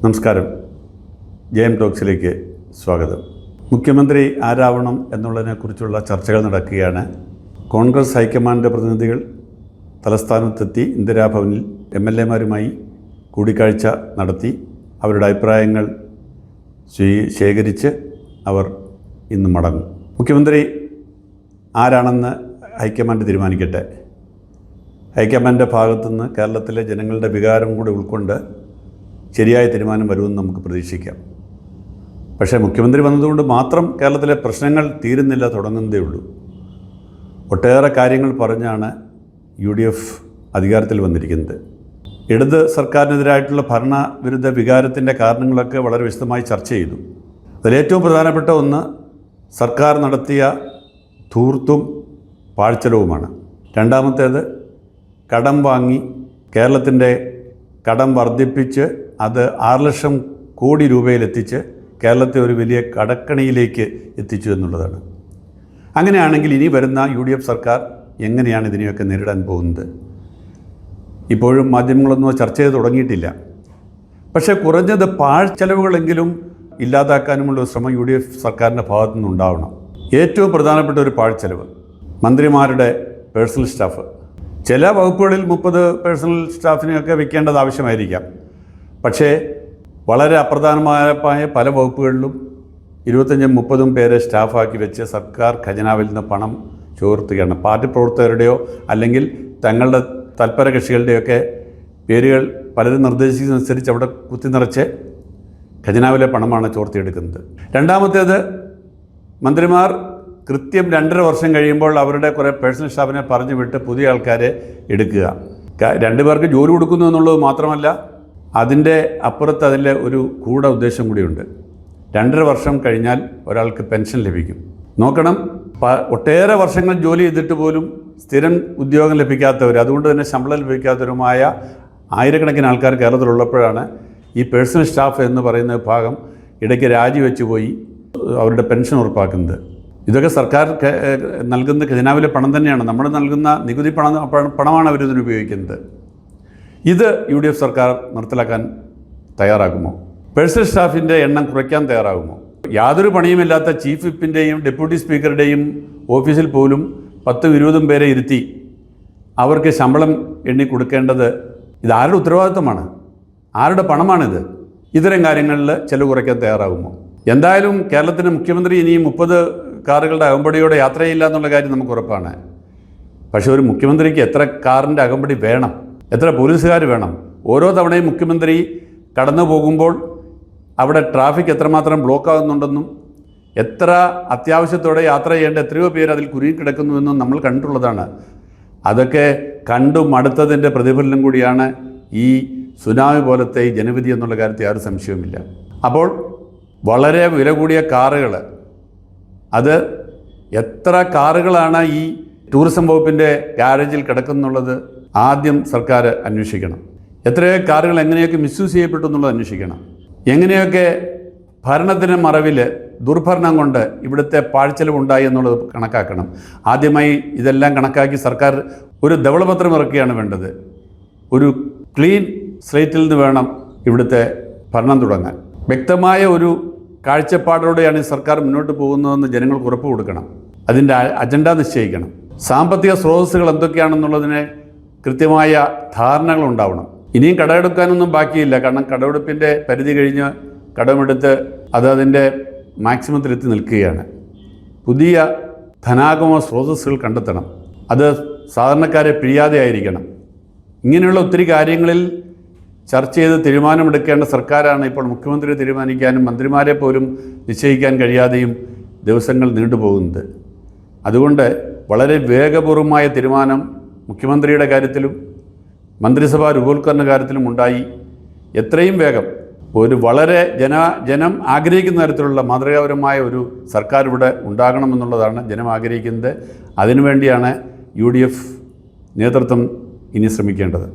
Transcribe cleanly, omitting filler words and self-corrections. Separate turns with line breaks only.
നമസ്കാരം. ജയം ടോക്സിലേക്ക് സ്വാഗതം. മുഖ്യമന്ത്രി ആരാവണം എന്നുള്ളതിനെക്കുറിച്ചുള്ള ചർച്ചകൾ നടക്കുകയാണ്. കോൺഗ്രസ് ഹൈക്കമാൻഡ് പ്രതിനിധികൾ തലസ്ഥാനത്തെത്തി ഇന്ദിരാഭവനിൽ MLA-മാരുമായി കൂടിക്കാഴ്ച നടത്തി അവരുടെ അഭിപ്രായങ്ങൾ ശേഖരിച്ച് അവർ ഇന്ന് മടങ്ങും. മുഖ്യമന്ത്രി ആരാണെന്ന് ഹൈക്കമാൻഡ് തീരുമാനിക്കട്ടെ. ഹൈക്കമാൻഡിൻ്റെ ഭാഗത്തുനിന്ന് കേരളത്തിലെ ജനങ്ങളുടെ വികാരം കൂടി ഉൾക്കൊണ്ട് ശരിയായ തീരുമാനം വരുമെന്ന് നമുക്ക് പ്രതീക്ഷിക്കാം. പക്ഷേ മുഖ്യമന്ത്രി വന്നതുകൊണ്ട് മാത്രം കേരളത്തിലെ പ്രശ്നങ്ങൾ തീരുന്നില്ല, തുടങ്ങുന്നതേ ഉള്ളൂ. ഒട്ടേറെ കാര്യങ്ങൾ പറഞ്ഞാണ് UDF അധികാരത്തിൽ വന്നിരിക്കുന്നത്. ഇടത് സർക്കാരിനെതിരായിട്ടുള്ള ഭരണവിരുദ്ധ വികാരത്തിൻ്റെ കാരണങ്ങളൊക്കെ വളരെ വിശദമായി ചർച്ച ചെയ്തു. അതിലേറ്റവും പ്രധാനപ്പെട്ട ഒന്ന് സർക്കാർ നടത്തിയ ധൂർത്തും പാഴ്ചലവുമാണ്. രണ്ടാമത്തേത് കടം വാങ്ങി കേരളത്തിൻ്റെ കടം വർദ്ധിപ്പിച്ച് അത് 6 ലക്ഷം കോടി രൂപയിലെത്തിച്ച് കേരളത്തെ ഒരു വലിയ കടക്കണിയിലേക്ക് എത്തിച്ചു എന്നുള്ളതാണ്. അങ്ങനെയാണെങ്കിൽ ഇനി വരുന്ന UDF സർക്കാർ എങ്ങനെയാണ് ഇതിനെയൊക്കെ നേരിടാൻ പോകുന്നത്? ഇപ്പോഴും മാധ്യമങ്ങളൊന്നും ചർച്ച ചെയ്ത് തുടങ്ങിയിട്ടില്ല. പക്ഷേ കുറഞ്ഞത് പാഴ്ചെലവുകളെങ്കിലും ഇല്ലാതാക്കാനുമുള്ള ശ്രമം UDF സർക്കാരിൻ്റെ ഭാഗത്തു നിന്നുണ്ടാവണം. ഏറ്റവും പ്രധാനപ്പെട്ട ഒരു പാഴ്ചെലവ് മന്ത്രിമാരുടെ പേഴ്സണൽ സ്റ്റാഫ്. ചില വകുപ്പുകളിൽ 30 പേഴ്സണൽ സ്റ്റാഫിനെയൊക്കെ വെക്കേണ്ടത് ആവശ്യമായിരിക്കാം. പക്ഷേ വളരെ അപ്രധാനമായ പല വകുപ്പുകളിലും 25-30 പേരെ സ്റ്റാഫാക്കി വെച്ച് സർക്കാർ ഖജനാവിൽ നിന്ന് പണം ചോർത്തുകയാണ്. പാർട്ടി പ്രവർത്തകരുടെയോ അല്ലെങ്കിൽ തങ്ങളുടെ തൽപര കക്ഷികളുടെയൊക്കെ പേരുകൾ പലരും നിർദ്ദേശിച്ചതനുസരിച്ച് അവിടെ കുത്തിനിറച്ച് ഖജനാവിലെ പണമാണ് ചോർത്തിയെടുക്കുന്നത്. രണ്ടാമത്തേത്, മന്ത്രിമാർ കൃത്യം 2.5 വർഷം കഴിയുമ്പോൾ അവരുടെ കുറേ പേഴ്സണൽ സ്റ്റാഫിനെ പറഞ്ഞു വിട്ട് പുതിയ ആൾക്കാരെ എടുക്കുക. 2 പേർക്ക് ജോലി കൊടുക്കുന്നു എന്നുള്ളത് മാത്രമല്ല, അതിൻ്റെ അപ്പുറത്ത് അതിലെ ഒരു ഉദ്ദേശം കൂടിയുണ്ട്. 2.5 വർഷം കഴിഞ്ഞാൽ ഒരാൾക്ക് പെൻഷൻ ലഭിക്കും. നോക്കണം, ഒട്ടേറെ വർഷങ്ങൾ ജോലി ചെയ്തിട്ട് പോലും സ്ഥിരം ഉദ്യോഗം ലഭിക്കാത്തവർ, അതുകൊണ്ട് തന്നെ ശമ്പളം ലഭിക്കാത്തവരുമായ ആയിരക്കണക്കിന് ആൾക്കാർ കേരളത്തിലുള്ളപ്പോഴാണ് ഈ പേഴ്സണൽ സ്റ്റാഫ് എന്ന് പറയുന്ന വിഭാഗം ഇടയ്ക്ക് രാജിവെച്ച് പോയി അവരുടെ പെൻഷൻ ഉറപ്പാക്കുന്നത്. ഇതൊക്കെ സർക്കാർ നൽകുന്ന ഖജനാവിലെ പണം തന്നെയാണ്. നമ്മൾ നൽകുന്ന നികുതി പണമാണ് അവരിതിന് ഉപയോഗിക്കുന്നത്. ഇത് UDF സർക്കാർ നിർത്തലാക്കാൻ തയ്യാറാകുമോ? പേഴ്സണൽ സ്റ്റാഫിൻ്റെ എണ്ണം കുറയ്ക്കാൻ തയ്യാറാകുമോ? യാതൊരു പണിയുമില്ലാത്ത ചീഫ് വിപ്പിൻ്റെയും ഡെപ്യൂട്ടി സ്പീക്കറുടെയും ഓഫീസിൽ പോലും 10-20 പേരെ ഇരുത്തി അവർക്ക് ശമ്പളം എണ്ണി കൊടുക്കേണ്ടത് ഇതാരുടെ ഉത്തരവാദിത്വമാണ്? ആരുടെ പണമാണിത്? ഇത്തരം കാര്യങ്ങളിൽ ചെലവ് കുറയ്ക്കാൻ തയ്യാറാകുമോ? എന്തായാലും കേരളത്തിൻ്റെ മുഖ്യമന്ത്രി ഇനിയും 30 കാറുകളുടെ അകമ്പടിയോടെ യാത്ര ചെയ്യില്ല എന്നുള്ള കാര്യം നമുക്ക് ഉറപ്പാണ്. പക്ഷേ ഒരു മുഖ്യമന്ത്രിക്ക് എത്ര കാറിൻ്റെ അകമ്പടി വേണം? എത്ര പോലീസുകാർ വേണം? ഓരോ തവണയും മുഖ്യമന്ത്രി കടന്നു പോകുമ്പോൾ അവിടെ ട്രാഫിക് എത്രമാത്രം ബ്ലോക്കാകുന്നുണ്ടെന്നും എത്ര അത്യാവശ്യത്തോടെ യാത്ര ചെയ്യേണ്ട എത്രയോ പേര് അതിൽ കുരുങ്ങിക്കിടക്കുന്നുവെന്നും നമ്മൾ കണ്ടിട്ടുള്ളതാണ്. അതൊക്കെ കണ്ടു മടുത്തതിൻ്റെ പ്രതിഫലനം കൂടിയാണ് ഈ സുനാമി പോലത്തെ ഈ ജനവിധി എന്നുള്ള കാര്യത്തിൽ യാതൊരു സംശയവുമില്ല. അപ്പോൾ വളരെ വില കൂടിയ കാറുകൾ, അത് എത്ര കാറുകളാണ് ഈ ടൂറിസം വകുപ്പിൻ്റെ ഗാരേജിൽ കിടക്കുന്നുള്ളത് ആദ്യം സർക്കാർ അന്വേഷിക്കണം. എത്രയോ കാറുകൾ എങ്ങനെയൊക്കെ മിസ്യൂസ് ചെയ്യപ്പെട്ടു എന്നുള്ളത് അന്വേഷിക്കണം. എങ്ങനെയൊക്കെ ഭരണത്തിൻ്റെ മറവിൽ ദുർഭരണം കൊണ്ട് ഇവിടുത്തെ പാഴ്ചെലവുണ്ടായി എന്നുള്ളത് കണക്കാക്കണം. ആദ്യമായി ഇതെല്ലാം കണക്കാക്കി സർക്കാർ ഒരു ധവളപത്രം ഇറക്കുകയാണ് വേണ്ടത്. ഒരു ക്ലീൻ സ്ലേറ്റിൽ നിന്ന് വേണം ഇവിടുത്തെ ഭരണം തുടങ്ങാൻ. വ്യക്തമായ ഒരു കാഴ്ചപ്പാടോടെയാണ് ഈ സർക്കാർ മുന്നോട്ട് പോകുന്നതെന്ന് ജനങ്ങൾക്ക് ഉറപ്പ് കൊടുക്കണം. അതിൻ്റെ അജണ്ട നിശ്ചയിക്കണം. സാമ്പത്തിക സ്രോതസ്സുകൾ എന്തൊക്കെയാണെന്നുള്ളതിന് കൃത്യമായ ധാരണകളുണ്ടാവണം. ഇനിയും കടമെടുക്കാനൊന്നും ബാക്കിയില്ല. കാരണം കടമെടുപ്പിൻ്റെ പരിധി കഴിഞ്ഞ് കടമെടുത്ത് അതിൻ്റെ മാക്സിമത്തിലെത്തി നിൽക്കുകയാണ്. പുതിയ ധനാഗമ സ്രോതസ്സുകൾ കണ്ടെത്തണം. അത് സാധാരണക്കാരെ പിഴിയാതെ ആയിരിക്കണം. ഇങ്ങനെയുള്ള ഒത്തിരി കാര്യങ്ങളിൽ ചർച്ച ചെയ്ത് തീരുമാനമെടുക്കേണ്ട സർക്കാരാണ് ഇപ്പോൾ മുഖ്യമന്ത്രി തീരുമാനിക്കാനും മന്ത്രിമാരെ പോലും നിശ്ചയിക്കാൻ കഴിയാതെയും ദിവസങ്ങൾ നീണ്ടുപോകുന്നത്. അതുകൊണ്ട് വളരെ വേഗപൂർവമായ തീരുമാനം മുഖ്യമന്ത്രിയുടെ കാര്യത്തിലും മന്ത്രിസഭാ രൂപവത്കരണ കാര്യത്തിലും ഉണ്ടായി എത്രയും വേഗം ഒരു വളരെ ജനം ആഗ്രഹിക്കുന്ന തരത്തിലുള്ള മാതൃകാപരമായ ഒരു സർക്കാർ ഇവിടെ ഉണ്ടാകണമെന്നുള്ളതാണ് ജനം ആഗ്രഹിക്കുന്നത്. അതിനുവേണ്ടിയാണ് UDF നേതൃത്വം ഇനി ശ്രമിക്കേണ്ടത്.